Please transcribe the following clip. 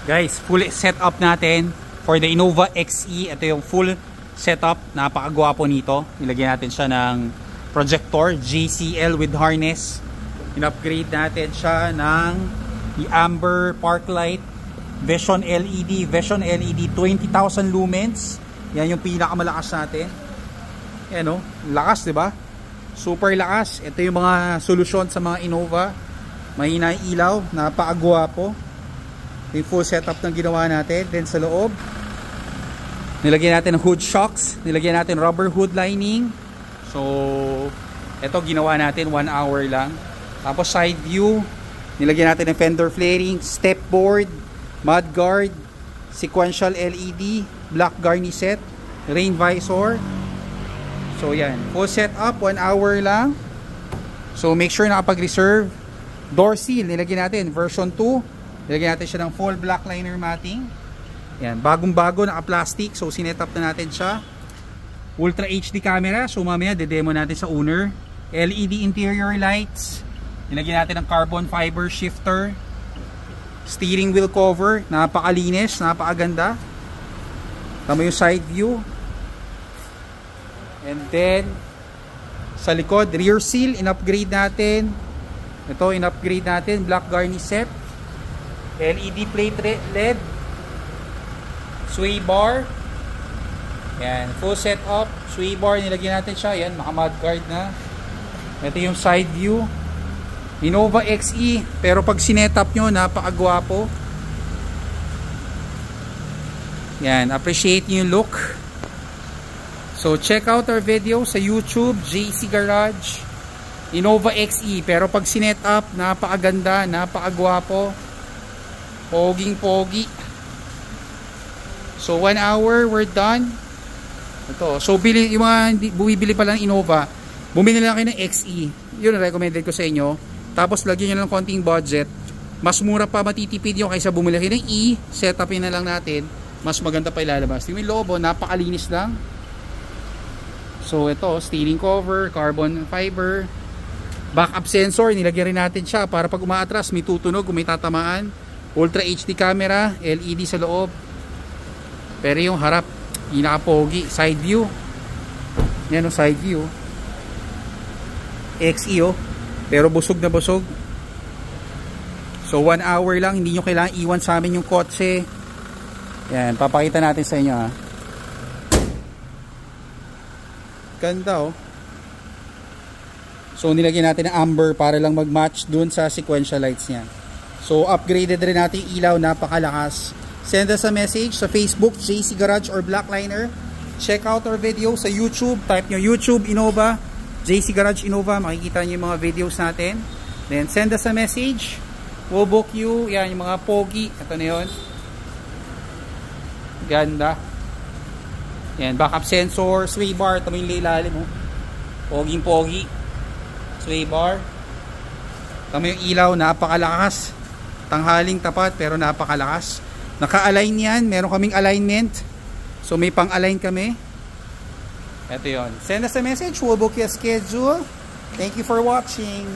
Guys, full setup natin for the Innova XE. Ito yung full setup. Napakagwapo nito. Nilagyan natin siya ng projector, JCL with harness. In-upgrade natin siya ng the Amber Park Light, Vision LED, 20,000 lumens. Yan yung pinakamalakas natin. Yan o, lakas, diba? Super lakas. Ito yung mga solusyon sa mga Innova. Mahina yung ilaw, napakagwapo. Yung full setup ng ginawa natin. Then sa loob, nilagyan natin ng hood shocks, nilagyan natin rubber hood lining. So ito ginawa natin 1 hour lang. Tapos side view, nilagyan natin ng fender flaring, step board, mud guard, sequential LED, black garniset, rain visor. So yan, full setup, 1 hour lang. So make sure nakapag-reserve. Door seal, nilagyan natin version 2. Nilagyan natin siya ng full black liner matting. Yan, bagong-bago, naka-plastic. So sinetap na natin siya. Ultra HD camera. So mamaya de-demo natin sa owner. LED interior lights. Nilagyan natin ng carbon fiber shifter. Steering wheel cover, napakalinis, napakaganda. Tama yung side view. And then sa likod, rear seal, in-upgrade natin. Ito, in-upgrade natin, black garniset. LED plate LED, sway bar. Yan, full setup, sway bar, nilagyan natin siya. Yan, naka-mud guard na. Ito yung side view. Innova XE, pero pag sinetap nyo, napakagwapo. Yan, appreciate nyo yung look. So check out our video sa YouTube, JC Garage, Innova XE. Pero pag sinetap, napakaganda, napakagwapo. Poging-pogi. So 1 hour, we're done. Ito. So yung mga bumibili pa lang Innova, bumili lang kayo ng XE. Yun ang recommended ko sa inyo. Tapos lagyan nyo lang konting budget. Mas mura pa, matitipid yung kaysa bumili kayo ng E. Setupin na lang natin. Mas maganda pa ilalabas. Yung lobo, napakalinis lang. So ito, steering cover, carbon fiber, backup sensor, nilagyan rin natin siya para pag umaatras may tutunog kung may tatamaan. Ultra HD camera, LED sa loob. Pero yung harap, pinaka-pogi. Side view. Yan o, side view. XE o. Pero busog na busog. So 1 hour lang, hindi nyo kailangan iwan sa amin yung kotse. Yan, papakita natin sa inyo ha. Ganda o. So nilagyan natin ng amber para lang mag-match dun sa sequential lights niya. So upgraded rin natin yung ilaw, napakalakas. Send us a message sa Facebook, JC Garage or Blackliner. Check out our video sa YouTube. Type nyo YouTube Innova, JC Garage Innova. Makikita nyo yung mga videos natin. Then send us a message. We'll book you. Yan, yung mga pogi. Ito na yun. Ganda. Yan, backup sensor, sway bar. Ito mo yung ilalim mo. Poging-pogi. Sway bar. Ito mo yung ilaw, napakalakas. Tanghaling tapat pero napakalakas. Naka-align yan. Meron kaming alignment. So may pang-align kami. Ito yun. Send us a message. We'll book you a schedule. Thank you for watching.